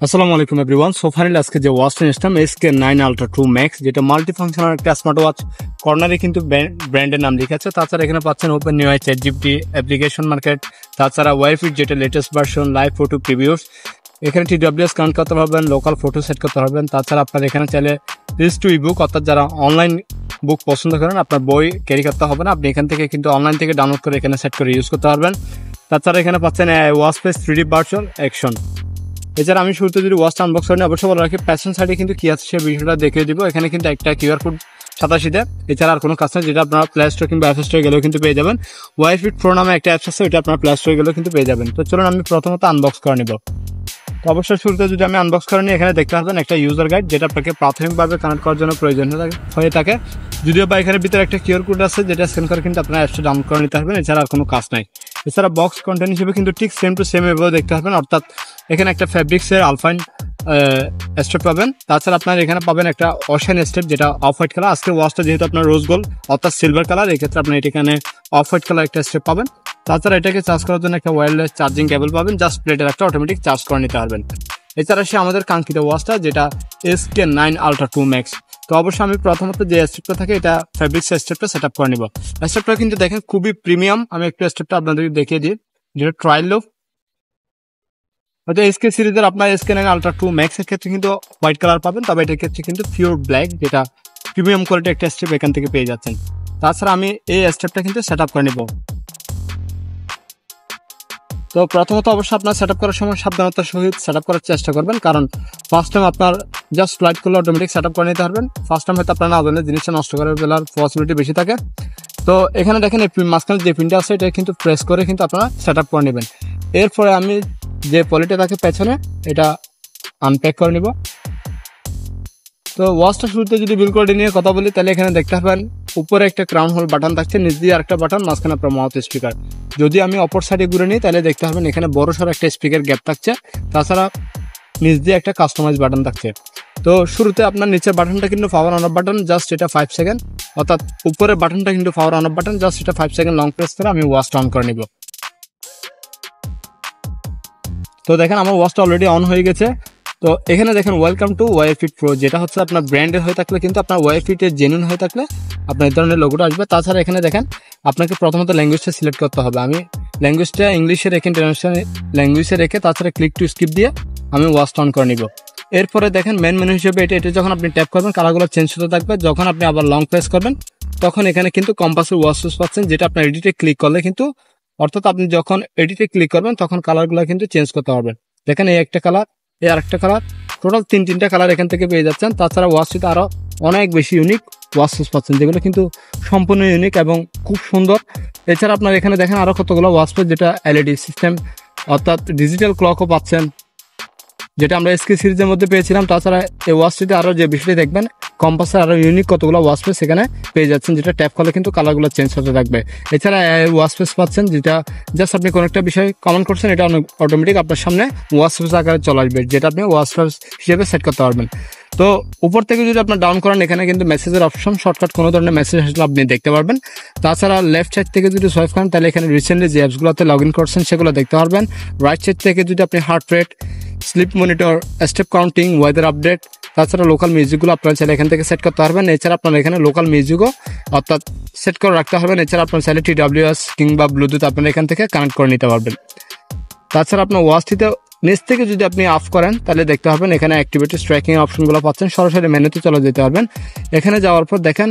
আসসালামু আলাইকুম everyone. So finally আজকে যে ওয়াচটা নিয়েছিলাম SK9 Ultra 2 Max, যেটা মাল্টি ফাংশনাল একটা স্মার্ট ওয়াচ। কর্নারে কিন্তু ব্র্যান্ডের নাম লিখা আছে। তাছাড়া এখানে পাচ্ছেন open UI, ChatGPT, application market, তাছাড়া ওয়াইফিট যেটা latest version, live photo previews. এখানে TWS কানেক্ট করতে পারবেন, লোকাল ফটো সেট করতে পারবেন। তাছাড়া আপনার এখানে চাইলে রিচ টু ইবুক, অর্থাৎ যারা অনলাইন বুক পছন্দ করেন, আপনার বই ক্যারি করতে হবে না, আপনি এখান থেকে কিন্তু অনলাইন থেকে ডাউনলোড করে এখানে সেট করে ইউজ করতে পারবেন। তাছাড়া এখানে পাচ্ছেন watch face 3D virtual action. এছাড়া আমি শুরুতে যদি ওয়াচটা আনবক্স করি অবশ্যই বলে রাখি প্যাশন সাইডে কিন্তু কি আছে সে বিষয়টা দেখিয়ে দিব। এখানে কিন্তু একটা কিউআর কোড 87 এছাড়া আর কোনো কাজ নেই, যেটা আপনারা প্লে স্টোর কিংবা অ্যাপ স্টোরে গেলেও কিন্তু পেয়ে যাবেন। ওয়াইফিট প্রো নামে একটা অ্যাপস আছে, ওইটা আপনারা প্লে স্টোরে গেলেও কিন্তু পেয়ে যাবেন। তো চলুন আমি প্রথমত আনবক্স করে নিব। তো অবশ্যই শুরুতে যদি আমি আনবক্স করে নিই, এখানে দেখতে পারবেন একটা ইউজার গাইড, যেটা আপনাকে প্রাথমিকভাবে কানেক্ট করার জন্য প্রয়োজন হয়ে থাকে। যদিও বা এখানে ভিতরে একটা কিউআর কোড আছে, যেটা স্ক্যান করে কিন্তু আপনারা অ্যাপসটা ডাউনলোড করে নিতে পারবেন। এছাড়া আর কোনো কাজ নাই। এছাড়া বক্স কন্টেন্ট হিসেবে কিন্তু ঠিক সেম টু সেম এভাবে দেখতে পারবেন, অর্থাৎ এখানে একটা ফ্যাব্রিক্সের আলফাইন স্টেপ পাবেন। তাছাড়া আপনার এখানে পাবেন একটা অশাইন স্টেপ, যেটা অফ হোয়াইট কালার। আজকে ওয়াচটা যেহেতু আপনার রোজ গোল্ড অর্থাৎ সিলভার কালার, এক্ষেত্রে আপনার এখানে অফ হোয়াইট কালার একটা স্টেপ পাবেন। তাছাড়া এটাকে চার্জ করার জন্য একটা ওয়্যারলেস চার্জিং কেবল পাবেন, জাস্ট প্লেটের একটা অটোমেটিক চার্জ করে নিতে পারবেন। এছাড়া সে আমাদের কাঙ্ক্ষিত ওয়াচটা, যেটা SK9 Ultra 2 Max। তো অবশ্যই আমি প্রথমত যে স্টেপটা থাকে, এটা ফ্যাব্রিক্স স্টেপটা সেট আপ করে নিব। স্টেপটা কিন্তু দেখেন খুবই প্রিমিয়াম। আমি একটু স্টেপটা আপনাদেরকে দেখিয়ে দিই, যেটা ট্রায়াল লুক। হয়তো SK সিরিজের আপনার SK9 Ultra 2 Max এর ক্ষেত্রে কিন্তু হোয়াইট কালার পাবেন, তবে এটার ক্ষেত্রে কিন্তু পিওর ব্ল্যাক, যেটা প্রিমিয়াম কোয়ালিটি একটা স্টেপ এখান থেকে পেয়ে যাচ্ছেন। তাছাড়া আমি এই স্টেপটা কিন্তু সেট আপ করে নিব। তো প্রথমত অবশ্যই আপনার সেট আপ করার সময় সাবধানতার সহিত সেট আপ করার চেষ্টা করবেন, কারণ ফার্স্ট টাইম আপনার জাস্ট ফ্লাইট করলে অটোমেটিক সেট আপ করে নিতে পারবেন। ফার্স্ট টাইম হয়তো আপনার না জানলে জিনিসটা নষ্ট করে ফেলার পসিবিলিটি বেশি থাকে। তো এখানে দেখেন এই মাঝখানে যে পিনটা আছে, এটা কিন্তু প্রেস করে কিন্তু আপনারা সেট আপ করে নেবেন। এরপরে আমি যে পলিটা থাকে পেছনে, এটা আনপ্যাক করে নিব। তো ওয়াচটা শুরুতে যদি বিল কোয়ালিটি নিয়ে কথা বলি, তাহলে এখানে দেখতে পারবেন উপরে একটা ক্রাউন হোল বাটন থাকছে, নিচ দিয়ে আরেকটা বাটন, মাঝখানে আপনার মাউথ স্পিকার। যদি আমি অপর সাইডে ঘুরে নিই, তাহলে দেখতে পারবেন এখানে বড় সড়ো একটা স্পিকার গ্যাপ থাকছে। তাছাড়া নিচ দিয়ে একটা কাস্টমাইজ বাটন থাকছে। তো শুরুতে আপনার নিচের বাটনটা কিন্তু power on of button, just এটা 5 সেকেন্ড, অর্থাৎ উপরের বাটনটা কিন্তু power on of button, just এটা 5 সেকেন্ড লং প্রেস করে আমি ওয়াচটা অন করে নিব। তো দেখেন আমার ওয়াচটা অলরেডি অন হয়ে গেছে। তো এখানে দেখেন ওয়েলকাম টু ওয়াইফিট প্রো, যেটা হচ্ছে আপনার ব্র্যান্ডের হয়ে থাকলে কিন্তু আপনার ওয়াইফিটের জেনুইন হয়ে থাকলে আপনার এই ধরনের লোগোটা আসবে। তাছাড়া এখানে দেখেন আপনাকে প্রথমত ল্যাঙ্গুয়েজটা সিলেক্ট করতে হবে। আমি ল্যাঙ্গুয়েজটা ইংলিশে রেখে ইন্টারন্যাশনাল ল্যাঙ্গুয়েজে রেখে তাছাড়া ক্লিক টু স্কিপ দিয়ে আমি ওয়াচটা অন করে নিব। এরপরে দেখেন মেন মেনু হিসেবে এটা যখন আপনি ট্যাপ করবেন কালারগুলো চেঞ্জ হতে থাকবে। যখন আপনি আবার লং প্রেস করবেন তখন এখানে কিন্তু কম্পাসের ওয়াচ সুইচ পাচ্ছেন, যেটা আপনার এডিটে ক্লিক করলে কিন্তু, অর্থাৎ আপনি যখন এডিটে ক্লিক করবেন তখন কালারগুলো কিন্তু চেঞ্জ করতে পারবেন। দেখেন এই একটা কালার, এই আরেকটা কালার, টোটাল তিনটা কালার এখান থেকে পেয়ে যাচ্ছেন। তাছাড়া ওয়াচটিতে আরো অনেক বেশি ইউনিক ওয়াচ সুইচ পাচ্ছেন, যেগুলো কিন্তু সম্পূর্ণ ইউনিক এবং খুব সুন্দর। এছাড়া আপনার এখানে দেখেন আরো কতগুলো ওয়াচ পেজ, যেটা LED সিস্টেম অর্থাৎ ডিজিটাল ক্লকও পাচ্ছেন, যেটা আমরা SK সিরিজের মধ্যে পেয়েছিলাম। তাছাড়া এই ওয়াচটিতে আরো যে বিষয়টি দেখবেন, কম্পাসের আরো ইউনিক কতগুলো ওয়াচ পেজ সেখানে পেয়ে যাচ্ছেন, যেটা ট্যাপ করলে কিন্তু কালারগুলো চেঞ্জ হতে থাকবে। এছাড়া ওয়াচ পেজ পাচ্ছেন, যেটা জাস্ট আপনি কোনো একটা বিষয় কমেন্ট করছেন, এটা অটোমেটিক আপনার সামনে ওয়াচ পেজ আকারে চলে আসবে, যেটা আপনি ওয়াচ পেজ হিসেবে সেট করতে পারবেন। তো উপর থেকে যদি আপনার ডাউন করেন, এখানে কিন্তু মেসেজের অপশন, শর্টকাট কোনো ধরনের মেসেজ আসলে আপনি দেখতে পারবেন। তাছাড়া লেফট সাইড থেকে যদি সোয়াইপ করেন, তাহলে এখানে রিসেন্টলি যে অ্যাপসগুলোতে লগ ইন করছেন সেগুলো দেখতে পারবেন। রাইট সাইড থেকে যদি আপনি heart rate, sleep monitor, step counting, weather update, তাছাড়া লোকাল মিউজিকগুলো আপনারা চাইলে এখান থেকে সেট করতে পারবেন। এছাড়া আপনারা এখানে লোকাল মিউজিকও অর্থাৎ সেট করে রাখতে পারবেন। এছাড়া আপনার চাইলে TWS কিংবা ব্লুটুথ আপনারা এখান থেকে কানেক্ট করে নিতে পারবেন। তাছাড়া আপনার ওয়াচটিতে নিচ থেকে যদি আপনি অফ করেন, তাহলে দেখতে পাবেন এখানে অ্যাক্টিভিটি ট্র্যাকিং অপশনগুলো পাচ্ছেন, সরাসরি মেনুতে চলে যেতে পারবেন। এখানে যাওয়ার পর দেখেন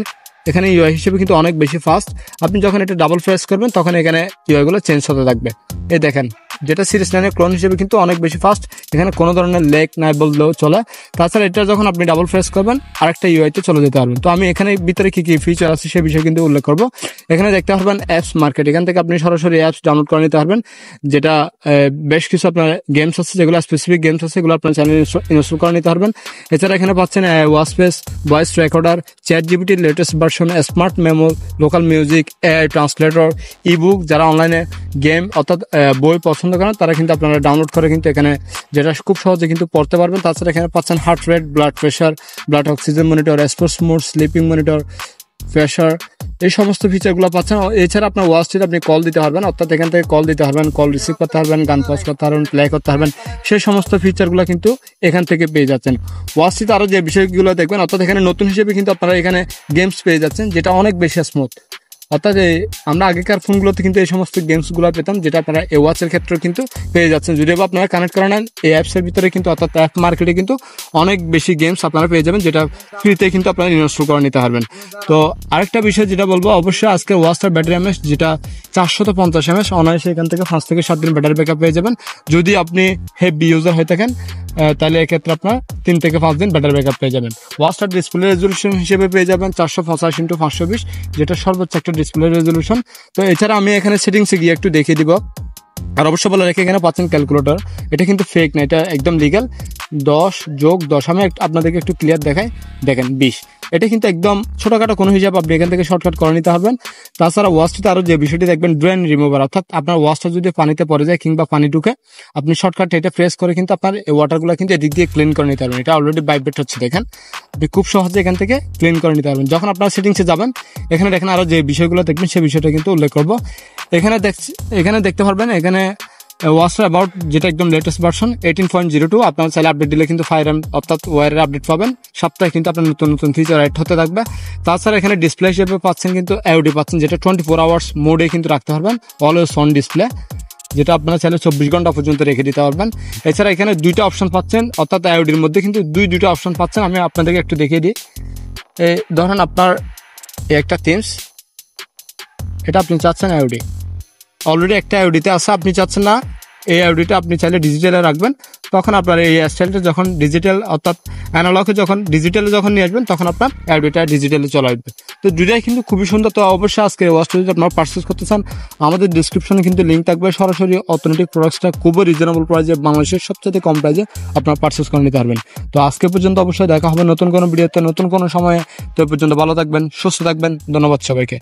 এখানে ইউআই হিসেবে কিন্তু অনেক বেশি ফাস্ট। আপনি যখন এটা ডাবল প্রেস করবেন তখন এখানে ইউআইগুলো চেঞ্জ হতে থাকবে। এই দেখেন, যেটা সিরিজ 9 ক্লোন হিসেবে কিন্তু অনেক বেশি ফাস্ট, এখানে কোনো ধরনের লেগ নাই বললেও চলে। তাছাড়া এটা যখন আপনি ডাবল প্রেস করবেন আরেকটা ইউআইতে চলে যেতে পারবেন। তো আমি এখানে ভিতরে কি কি ফিচার আছে সে বিষয়ে কিন্তু উল্লেখ করবো। এখানে দেখতে পারবেন অ্যাপস মার্কেট, এখান থেকে আপনি সরাসরি অ্যাপস ডাউনলোড করে নিতে পারবেন, যেটা বেশ কিছু আপনার গেমস আছে, যেগুলো স্পেসিফিক গেমস আছে, এগুলো আপনার চ্যানেলে ইনস্টল করে নিতে পারবেন। এছাড়া এখানে পাচ্ছেন watch page, voice recorder, ChatGPT latest version, smart memo, local music, AI translator, ebook. যারা অনলাইনে গেম অর্থাৎ বই পছন্দ করেন তারা কিন্তু আপনারা ডাউনলোড করে কিন্তু এখানে যেটা খুব সহজে কিন্তু পড়তে পারবেন। তাছাড়া এখানে পাচ্ছেন heart rate, blood pressure, blood oxygen monitor, sports mode, sleeping monitor, pressure, এই সমস্ত ফিচারগুলো পাচ্ছেন। এছাড়া আপনার ওয়াচটিতে আপনি কল দিতে পারবেন, অর্থাৎ এখান থেকে কল দিতে পারবেন, কল রিসিভ করতে পারবেন, গান পজ করতে পারবেন, প্লে করতে পারবেন, সেই সমস্ত ফিচারগুলো কিন্তু এখান থেকে পেয়ে যাচ্ছেন। ওয়াচটিতে আরও যে বিষয়গুলো দেখবেন, অর্থাৎ এখানে নতুন হিসেবে কিন্তু আপনারা এখানে গেমস পেয়ে যাচ্ছেন, যেটা অনেক বেশি স্মুথ। অর্থাৎ আমরা আগেকার ফোনগুলোতে কিন্তু এই সমস্ত গেমসগুলো পেতাম, যেটা আপনারা এই ওয়াচের ক্ষেত্রেও কিন্তু পেয়ে যাচ্ছেন। যদিও আপনারা কানেক্ট করে নেন এই অ্যাপসের ভিতরে কিন্তু, অর্থাৎ অ্যাপ মার্কেটে কিন্তু অনেক বেশি গেমস আপনারা পেয়ে যাবেন, যেটা ফ্রিতে কিন্তু আপনারা ইনস্টল করে নিতে পারবেন। তো আরেকটা বিষয় যেটা বলবো, অবশ্যই আজকে ওয়াচটার ব্যাটারি এমএস যেটা 450 mAh, অনায়াসে এখান থেকে 5 থেকে 7 দিন ব্যাটারি ব্যাকআপ পেয়ে যাবেন। যদি আপনি হেভি ইউজার হয়ে থাকেন তাহলে এক্ষেত্রে আপনার 3 থেকে 5 দিন ব্যাটারি ব্যাকআপ পেয়ে যাবেন। ওয়াচটার ডিসপ্লে রেজলিউশন হিসেবে পেয়ে যাবেন 485x520, যেটা সর্বোচ্চ একটা ডিসপ্লে রেজলিউশন। তো এছাড়া আমি এখানে সেটিংসে গিয়ে একটু দেখিয়ে দিব। আর অবশ্যই বলে রেখে এখানে পাচ্ছেন ক্যালকুলেটর, এটা কিন্তু ফেক না, এটা একদম লিগ্যাল। 10 যোগ 10 আমি আপনাদেরকে একটু ক্লিয়ার দেখাই, দেখেন 20। এটা কিন্তু একদম ছোটোখাটো কোনো হিসাব আপনি এখান থেকে শর্টকাট করে নিতে পারবেন। তাছাড়া ওয়াচটিতে আরও যে বিষয়টি দেখবেন, ড্রেন রিমুভার, অর্থাৎ আপনার ওয়াচটা যদি পানিতে পড়ে যায় কিংবা পানি ঢুকে, আপনি শর্টকাট এটা প্রেস করে কিন্তু আপনার এই ওয়াটারগুলো কিন্তু এদিক দিয়ে ক্লিন করে নিতে পারবেন। এটা অলরেডি ভাইব্রেট হচ্ছে, দেখেন আপনি খুব সহজে এখান থেকে ক্লিন করে নিতে পারবেন। যখন আপনার সেটিংসে যাবেন, এখানে দেখেন আরও যে বিষয়গুলো দেখবেন সেই বিষয়টা কিন্তু উল্লেখ করবো। এখানে দেখতে পারবেন, এখানে ওয়াচটা অ্যাবাউট যেটা একদম লেটেস্ট ভার্সন 18.02, আপনার চাইলে আপডেট দিলে কিন্তু অর্থাৎ ওয়্যারের আপডেট পাবেন। সপ্তাহে কিন্তু আপনার নতুন নতুন ফিচার অ্যাড হতে থাকবে। তাছাড়া এখানে ডিসপ্লে হিসেবে পাচ্ছেন কিন্তু AOD পাচ্ছেন, যেটা 24 আওয়ার্স মোডে কিন্তু রাখতে পারবেন, অলওয়েজ অন ডিসপ্লে, যেটা আপনারা চাইলে 24 ঘন্টা পর্যন্ত রেখে দিতে পারবেন। এছাড়া এখানে দুইটা অপশন পাচ্ছেন, অর্থাৎ AODর মধ্যে কিন্তু দুইটা অপশন পাচ্ছেন। আমি আপনাদেরকে একটু দেখিয়ে দিই। ধরেন আপনার একটা থিমস, এটা আপনি চাচ্ছেন AOD, অলরেডি একটা AODতে আছে, আপনি চাচ্ছেন না এই AODটা আপনি চাইলে ডিজিটালে রাখবেন। তখন আপনার এই স্টাইলটা যখন ডিজিটাল, অর্থাৎ অ্যানালগে যখন ডিজিটালে যখন নিয়ে আসবেন, তখন আপনার AODটা ডিজিটালে চলে আসবে। তো দুইটাই কিন্তু খুবই সুন্দর। তো অবশ্যই আজকে ওয়াচটা যদি আপনারা পারচেস করতে চান, আমাদের ডিসক্রিপশনে কিন্তু লিঙ্ক থাকবে, সরাসরি অথেন্টিক প্রোডাক্টসটা খুবই রিজনেবল প্রাইসে, বাংলাদেশের সবচেয়ে কম প্রাইসে আপনারা পারচেস করে নিতে পারবেন। তো আজকে পর্যন্ত অবশ্যই দেখা হবে নতুন কোনো ভিডিওতে, নতুন কোনো সময়ে। তো পর্যন্ত ভালো থাকবেন, সুস্থ থাকবেন, ধন্যবাদ সবাইকে।